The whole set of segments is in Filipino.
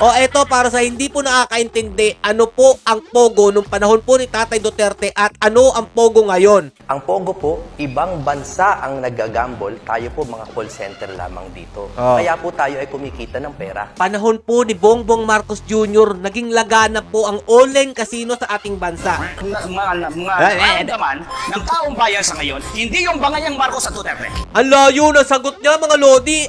O eto, para sa hindi po nakakaintindi, ano po ang Pogo nung panahon po ni Tatay Duterte at ano ang Pogo ngayon? Ang Pogo po, ibang bansa ang nagagambol, tayo po mga call center lamang dito. Kaya po tayo ay kumikita ng pera. Panahon po ni Bongbong Marcos Jr., naging lagana po ang online casino sa ating bansa. Mga naman ng taong bayan sa ngayon, hindi yung bangayang Marcos at Duterte. Ang layo na sagot niya, mga lodi.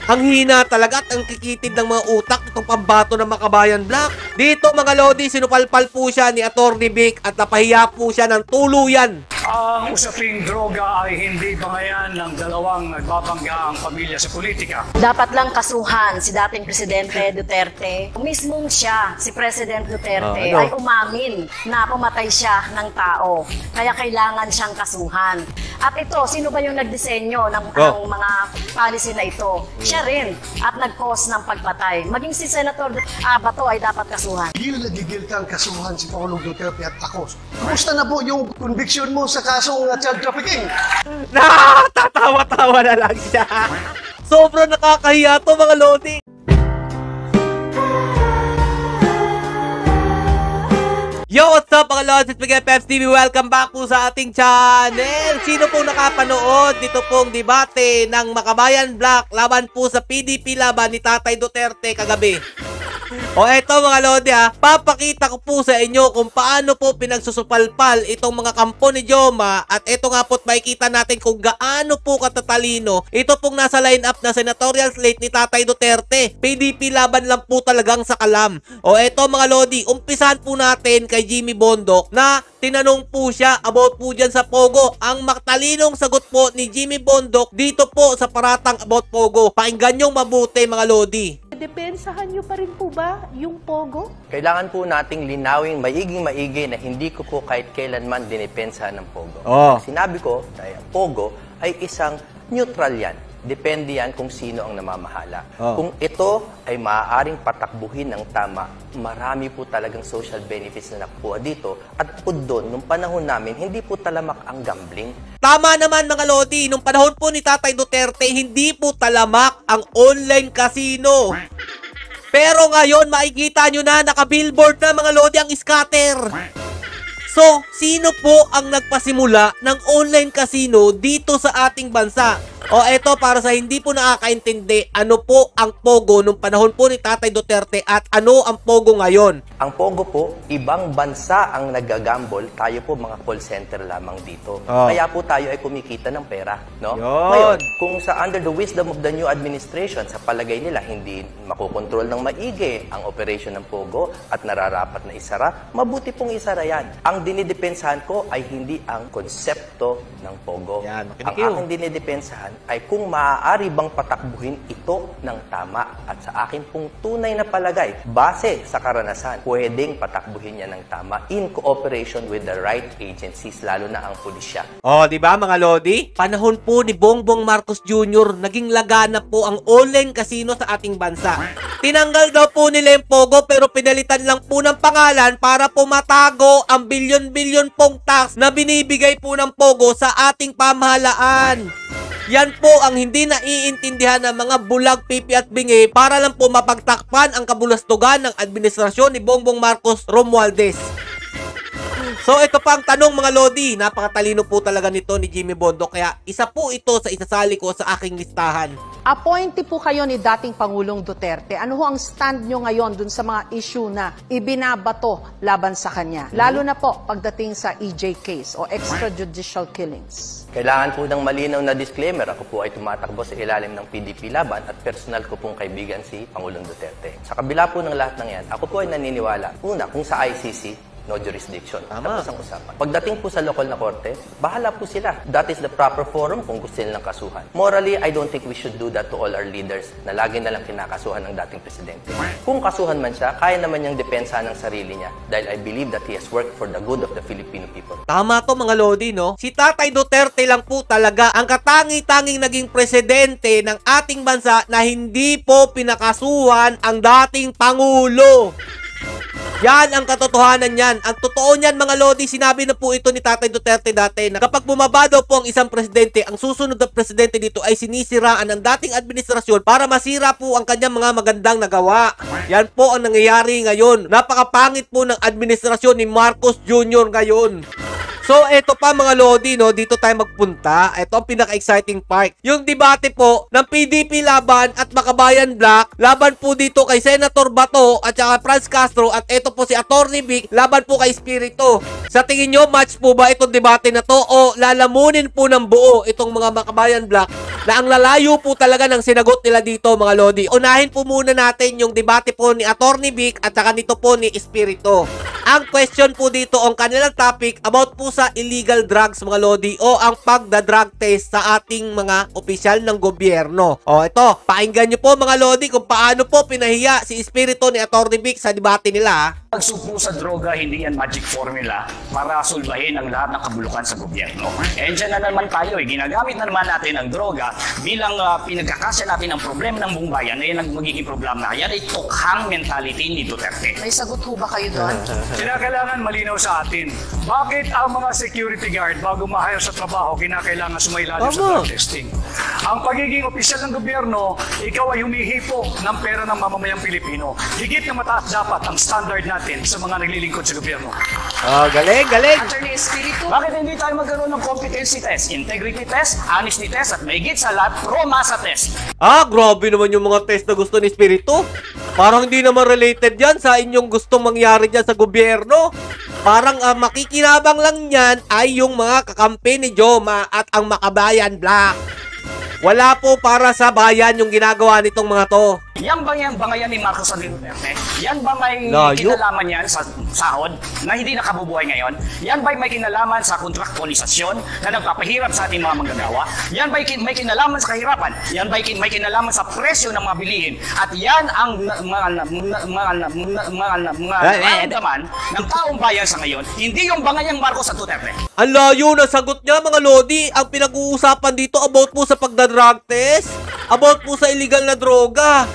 Ang hina talaga at ang kikitid ng mga utak itong pambato ng Makabayan Black. Dito, mga lodi, sinupalpal po siya ni Atty. Vic at napahiya po siya ng tuluyan. Ang usaping droga ay hindi bangayan ng dalawang nagbabangga ang pamilya sa politika. Dapat lang kasuhan si dating Presidente Duterte. Mismong siya, si President Duterte, ay umamin na pumatay siya ng tao. Kaya kailangan siyang kasuhan. At ito, sino ba yung nagdisenyo ng mga policy na ito? Siya rin. At nag-cause ng pagpatay. Maging si Senator Bato ay dapat kasuhan. Gil na gigil kang kasuhan si Pangulong Duterte at ako. Kumusta na po yung conviction mo sa kasong child trafficking? Tatawa-tawa na lang siya. Sobrang nakakahiya to, mga lodi. Yo, what's up mga lods? It's Miguel Peps TV. Welcome back po sa ating channel. Sino pong nakapanood dito pong debate ng Makabayan Black laban po sa PDP laban ni Tatay Duterte kagabi? O eto mga lodi papakita ko po sa inyo kung paano po pinagsusupalpal itong mga kampo ni Joma at eto nga po't makikita natin kung gaano po katatalino ito pong nasa line-up na senatorial slate ni Tatay Duterte. PDP laban lang po talagang sa kalam. O eto mga lodi, umpisahan po natin kay Jimmy Bondoc na tinanong po siya about po dyan sa Pogo. Ang matalinong sagot po ni Jimmy Bondoc dito po sa paratang about Pogo. Pakinggan nyo mabuti mga lodi. Depensahan nyo pa rin po ba yung Pogo? Kailangan po nating linawing maigi na hindi ko po kahit kailanman dinipensahan ng Pogo. Sinabi ko na ang Pogo ay isang neutral yan. Depende yan kung sino ang namamahala. Kung ito ay maaaring patakbuhin ng tama, marami po talagang social benefits na nakukuha dito. At po doon, nung panahon namin, hindi po talamak ang gambling. Tama naman mga lodi, nung panahon po ni Tatay Duterte, hindi po talamak ang online casino. Pero ngayon, makikita nyo na, naka-billboard na mga lodi ang scatter. So, sino po ang nagpasimula ng online casino dito sa ating bansa? O eto, para sa hindi po nakakaintindi, ano po ang Pogo nung panahon po ni Tatay Duterte at ano ang Pogo ngayon? Ang Pogo po, ibang bansa ang nagagambol, tayo po mga call center lamang dito. Kaya po tayo ay kumikita ng pera, no? Ngayon, kung sa under the wisdom of the new administration, sa palagay nila hindi makokontrol ng maigi ang operation ng Pogo at nararapat na isara, mabuti pong isara yan. Ang dinidepensahan ko ay hindi ang konsepto ng Pogo. Ang aking dinidepensahan ay kung maaari bang patakbuhin ito ng tama. At sa akin pong tunay na palagay, base sa karanasan, pwedeng patakbuhin niya ng tama in cooperation with the right agencies, lalo na ang pulisya. Di ba mga lodi? Panahon po ni Bongbong Marcos Jr., naging lagana po ang online casino sa ating bansa. Tinanggal daw po nila yung Pogo pero pinalitan lang po ng pangalan para po matago ang bilyon-bilyon pong tax na binibigay po ng Pogo sa ating pamahalaan. Yan po ang hindi naiintindihan ng mga bulag, pipi at bingi para lang po mapagtakpan ang kabulastugan ng administrasyon ni Bongbong Marcos Romualdez. So ito pa ang tanong mga lodi, napakatalino po talaga nito ni Jimmy Bondoc kaya isa po ito sa isasali ko sa aking listahan. Appointee po kayo ni dating Pangulong Duterte. Ano ho ang stand nyo ngayon dun sa mga issue na ibinabato laban sa kanya? Lalo na po pagdating sa EJ case o extrajudicial killings. Kailangan po ng malinaw na disclaimer. Ako po ay tumatakbo sa ilalim ng PDP laban at personal ko pong kaibigan si Pangulong Duterte. Sa kabila po ng lahat ng yan, ako po ay naniniwala. Una, kung sa ICC, no jurisdiction. Tapos ang usapan. Pagdating po sa lokal na korte, bahala po sila. That is the proper forum kung gusto nilang kasuhan. Morally, I don't think we should do that to all our leaders na lagi na lang kinakasuhan ng dating presidente. Kung kasuhan man siya, kaya naman niyang depensa ng sarili niya dahil I believe that he has worked for the good of the Filipino people. Tama to mga lodi, no? Si Tatay Duterte lang po talaga ang katangi-tanging naging presidente ng ating bansa na hindi po pinakasuhan ang dating Pangulo. Yan ang katotohanan yan. Ang totoo niyan mga Lodi, sinabi na po ito ni Tatay Duterte dati na kapag bumaba daw po ang isang presidente, ang susunod na presidente dito ay sinisiraan ng dating administrasyon para masira po ang kanyang mga magandang nagawa. Yan po ang nangyayari ngayon. Napakapangit po ng administrasyon ni Marcos Jr. ngayon. So, eto pa mga Lodi, no, dito tayo magpunta. Ito ang pinaka-exciting part. Yung debate po ng PDP laban at Makabayan Black, laban po dito kay Senator Bato at saka Franz Castro, at ito po si Atty. Vic, laban po kay Espiritu. Sa tingin nyo, match po ba itong debate na to o lalamunin po ng buo itong mga Makabayan Black na ang lalayo po talaga ng sinagot nila dito mga Lodi? Unahin po muna natin yung debate po ni Atty. Vic at saka nito po ni Espiritu. Ang question po dito, ang kanilang topic about po sa illegal drugs mga Lodi o ang pagda-drug test sa ating mga opisyal ng gobyerno. O ito, pakinggan nyo po mga Lodi kung paano po pinahiya si Espiritu ni Atty. Vic sa debate nila. Pagsupo sa droga, hindi yan magic formula para sulbahin ang lahat ng kabulukan sa gobyerno. And dyan na naman tayo, ginagamit na naman natin ang droga bilang pinagkakasya natin ang problema ng buong bayan. Yan ang magiging problema. Yan ay tukhang mentality ni Duterte. May sagot ho ba kayo doon? Kinakailangan malinaw sa atin, bakit ang mga security guard bago ma-hire sa trabaho, kinakailangan sumailalim sa drug testing? Ang pagiging opisyal ng gobyerno, ikaw ay humihipo ng pera ng mamamayang Pilipino. Higit na mataas dapat ang standard natin sa mga naglilingkod sa gobyerno. Oh, galing, galing. Attorney Espiritu? Bakit hindi tayo magkaroon ng competency test, integrity test, honesty test, at mahigit sa lahat, pro-masa test? Ah, grabe naman yung mga test na gusto ni Espiritu. Parang hindi naman related yan sa inyong gustong mangyari dyan sa gobyerno. Parang makikinabang lang yan ay yung mga kakampi ni Joma at ang Makabayan Black. Wala po para sa bayan yung ginagawa nitong mga to. Yan ba yung bangayan ni Marcos Duterte? Yan ba may Layo. kinalaman yan sa sahod na hindi nakabubuhay ngayon? Yan ba may kinalaman sa kontraktualisasyon na nagpapahirap sa ating mga manggagawa? Yan ba may kinalaman sa kahirapan? Yan ba may kinalaman sa presyo ng mga bilihin? At yan ang nararamdaman ng taong bayan sa ngayon, hindi yung bangayang Marcos Duterte. Ang layo na sagot niya mga Lodi. Ang pinag-uusapan dito about po sa pagda-drug test, about po sa illegal na droga.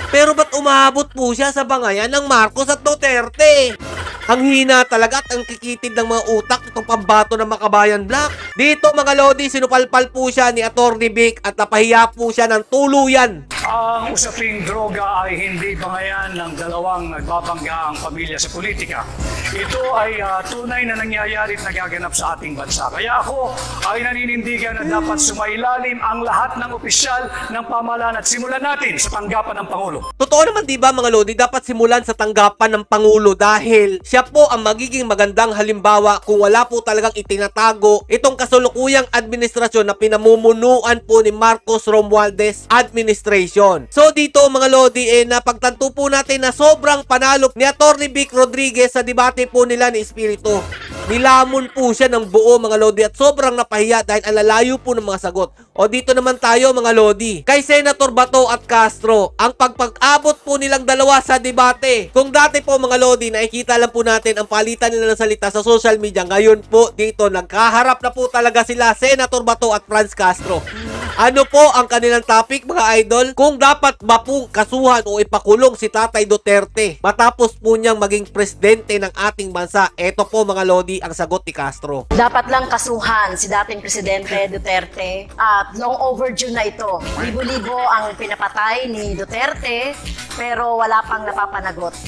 Pero ba't umabot po siya sa bangayan ng Marcos at Duterte? Ang hina talaga at ang kikitid ng mga utak itong pambato ng Makabayan Black. Dito mga Lodi, sinupalpal po siya ni Atty. Vic at napahiya po siya ng tuluyan. Ang usaping droga ay hindi bangayan ng dalawang nagbabangga ang pamilya sa politika. Ito ay tunay na nangyayari at nagaganap sa ating bansa. Kaya ako ay naninindigan na dapat sumailalim ang lahat ng opisyal ng pamahalaan at simulan natin sa tanggapan ng Pangulo. Totoo naman diba mga Lodi, dapat simulan sa tanggapan ng Pangulo dahil siya po ang magiging magandang halimbawa kung wala po talagang itinatago itong kasulukuyang administrasyon na pinamumunuan po ni Marcos Romualdez administration. So dito mga Lodi, napagtanto po natin na sobrang panalo ni Atty. Vic Rodriguez sa debate po nila ni Espiritu. Nilamon po siya ng buo mga Lodi at sobrang napahiya dahil ang lalayo po ng mga sagot. O dito naman tayo mga Lodi, kay Senator Bato at Castro, ang pagpag-abot po nilang dalawa sa debate. Kung dati po mga Lodi, nakikita lang po natin ang palitan nila ng salita sa social media. Ngayon po dito, nagkaharap na po talaga sila Senator Bato at Franz Castro. Ano po ang kanilang topic mga idol? Kung dapat ba pong kasuhan o ipakulong si Tatay Duterte matapos po niyang maging presidente ng ating bansa. Ito po mga Lodi ang sagot ni Castro. Dapat lang kasuhan si dating Presidente Duterte at long overdue na ito. Libo-libo ang pinapatay ni Duterte pero wala pang napapanagot.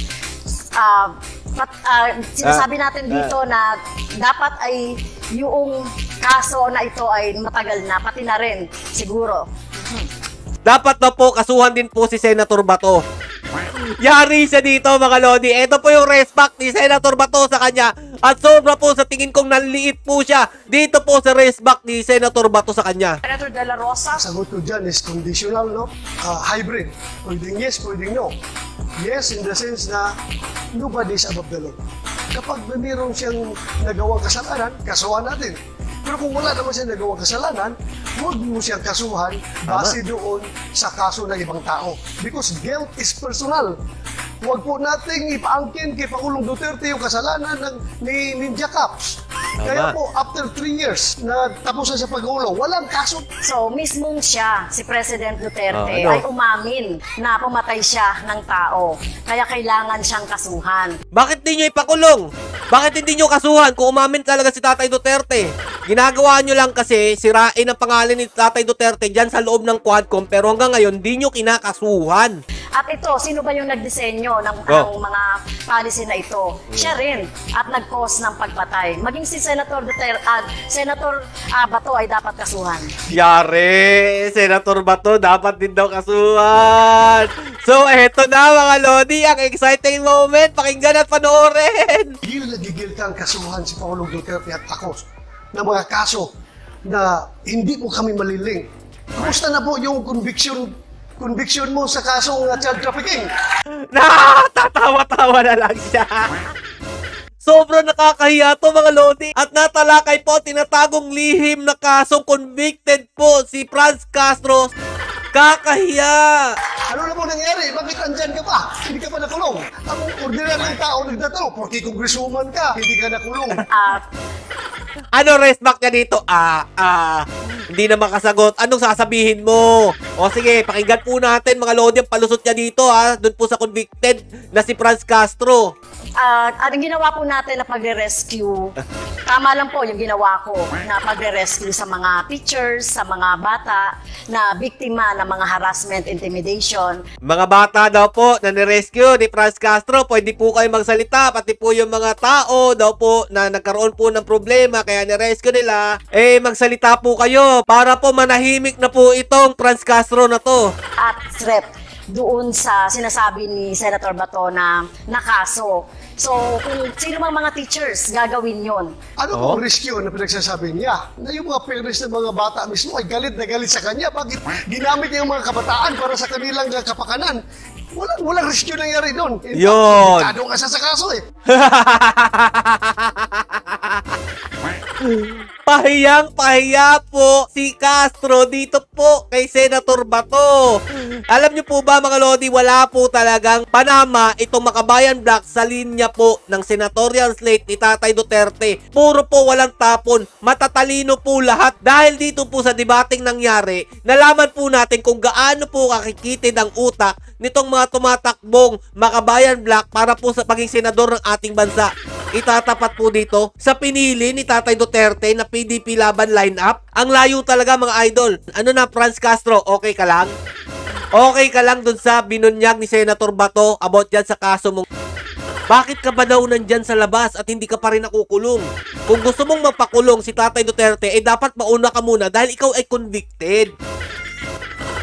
Sinasabi natin dito na dapat ay yung kaso na ito ay matagal na, pati na rin siguro. Dapat na po kasuhan din po si Senator Bato. Yari siya dito mga Lodi. Ito po yung respect ni Senator Bato sa kanya. At sobra po sa tingin kong nanliit po siya dito po sa respect ni Senator Bato sa kanya. Senator De La Rosa? Sagot ko dyan is conditional, no? Hybrid. Pwedeng yes, pwedeng no. Yes, in the sense na nobody is above the law. Kapag mayroon siyang nagawang kasalanan, kasuhan natin. Pero kung wala naman siya nagawang kasalanan, huwag mo siyang kasuhan base doon sa kaso ng ibang tao. Because guilt is personal. Huwag po nating ipaangkin kay Pangulong Duterte yung kasalanan ni Ninja Caps. Kaya po, after 3 years na tapos na sa Pangulo, walang kaso. So, mismong siya, si President Duterte, ano? ay umamin na pumatay siya ng tao. Kaya kailangan siyang kasuhan. Bakit di nyo ipakulong? Bakit hindi nyo kasuhan kung umamin talaga si Tatay Duterte? Ginagawa nyo lang kasi sirain ang pangalan ni Tatay Duterte dyan sa loob ng Quadcom, pero hanggang ngayon di nyo kinakasuhan. At ito, sino ba yung nagdisenyo ng mga policy na ito? Siya rin. At nag-cause ng pagpatay. Maging si Senator Duterte, Senator Bato ay dapat kasuhan. Yari! Senator Bato, dapat din daw kasuhan! So, eto na mga Lodi, ang exciting moment. Pakinggan at panoorin! Gil na gigil kang kasuhan si Pangulong Duterte at ako ng mga kaso na hindi mo kami maliling. Kumusta na po yung conviction mo sa kasong child trafficking? Tatawa-tawa na lang siya. Sobrang nakakahiya to mga Lodi. At natalakay po tinatagong lihim na kasong convicted po si Franz Castro. Kakahiya! Ano na po nangyari? Bakit andyan ka pa? Hindi ka pa nakulong. Ang ordinaryong tao nagtatanong, porque congresswoman ka, hindi ka nakulong. Ano respect niya dito? Hindi na makasagot. Anong sasabihin mo? O sige, pakinggan po natin mga Lodi ang palusot niya dito doon po sa convicted na si Franz Castro. At ang ginawa po natin na pagre-rescue, tama lang po yung ginawa ko na pagre-rescue sa mga teachers, sa mga bata na biktima ng mga harassment, intimidation. Mga bata daw po na nirescue ni Franz Castro, pwede po kayo magsalita, pati po yung mga tao daw po na nagkaroon po ng problema kaya nirescue nila, magsalita po kayo para po manahimik na po itong Franz Castro na to. At threat doon sa sinasabi ni Senator Bato na nakaso. So, kung sino mang mga teachers, gagawin yon. Ano pong rescue na pinagsasabi niya? Na yung mga parents ng mga bata mismo ay galit na galit sa kanya. Bakit ginamit niya yung mga kabataan para sa kanilang kapakanan? Walang rescue nangyari doon. Yun. Kado ka sa kaso eh. Pahiyang-pahiya po si Castro dito po kay Senator Bato. Alam niyo po ba mga Lodi, wala po talagang panama itong Makabayan Black sa linya po ng senatorial slate ni Tatay Duterte. Puro po walang tapon, matatalino po lahat. Dahil dito po sa debating nangyari, nalaman po natin kung gaano po kakikitid ang utak nitong mga tumatakbong Makabayan Black para po sa paging senador ng ating bansa. Itatapat po dito sa pinili ni Tatay Duterte na PDP laban lineup. Ang layo talaga mga idol. Ano na Franz Castro, okay ka lang? Okay ka lang dun sa binunyag ni Senator Bato about dyan sa kaso mong... Bakit ka ba daw nandyan sa labas at hindi ka pa rin nakukulong? Kung gusto mong mapakulong si Tatay Duterte, dapat mauna ka muna dahil ikaw ay convicted.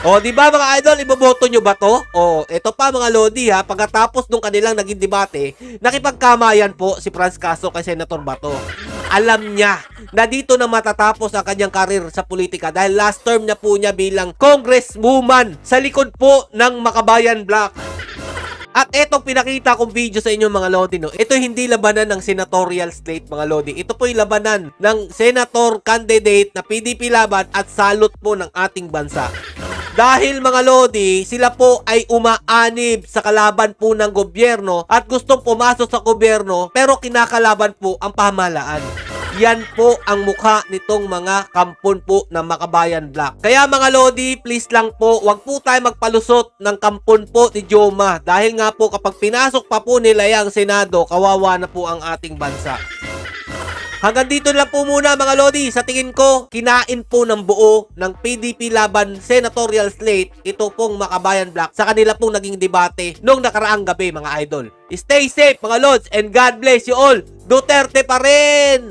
O, di ba mga idol, iboboto nyo ba to? O, ito pa mga Lodi pagkatapos nung kanilang naging debate, nakipagkamayan po si Franz Castro kay Senator Bato. Alam niya na dito na matatapos ang kanyang karir sa politika dahil last term na po niya bilang congresswoman sa likod po ng Makabayan Black. At etong pinakita kong video sa inyo mga Lodi, ito hindi labanan ng senatorial slate mga Lodi. Ito po yung labanan ng senator candidate na PDP laban at salot po ng ating bansa. Dahil mga Lodi, sila po ay umaanib sa kalaban po ng gobyerno at gustong pumasok sa gobyerno pero kinakalaban po ang pamahalaan. Yan po ang mukha nitong mga kampon po ng Makabayan Black. Kaya mga Lodi, please lang po, wag po tayo magpalusot ng kampon po ni Joma. Dahil nga po kapag pinasok pa po nila yung Senado, kawawa na po ang ating bansa. Hanggang dito lang po muna mga Lodi. Sa tingin ko, kinain po ng buo ng PDP laban senatorial slate ito pong Makabayan Black sa kanila pong naging debate nung nakaraang gabi mga idol. Stay safe mga Lods and God bless you all. Duterte pa rin!